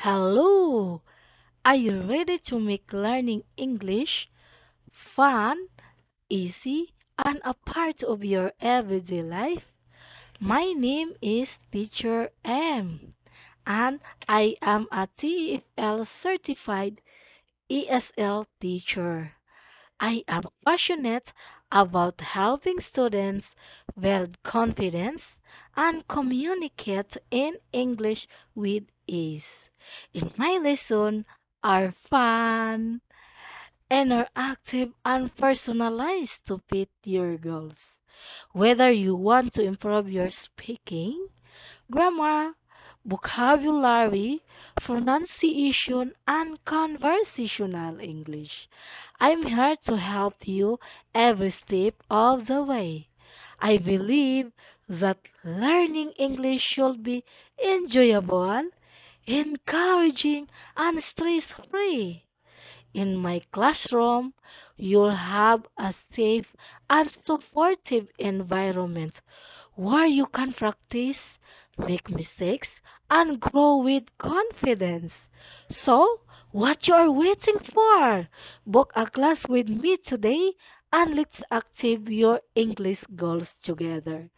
Hello! Are you ready to make learning English fun, easy, and a part of your everyday life? My name is Teacher M, and I am a TEFL certified ESL teacher. I am passionate about helping students build confidence and communicate in English with ease. In my lesson are fun, interactive, and personalized to fit your goals. Whether you want to improve your speaking, grammar, vocabulary, pronunciation, and conversational English. I'm here to help you every step of the way. I believe that learning English should be enjoyable, encouraging, and stress free. In my classroom, you'll have a safe and supportive environment where you can practice, make mistakes, and grow with confidence. So, what you are waiting for? Book a class with me today and let's achieve your English goals together.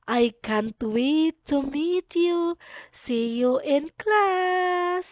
I can't wait to meet you. See you in class.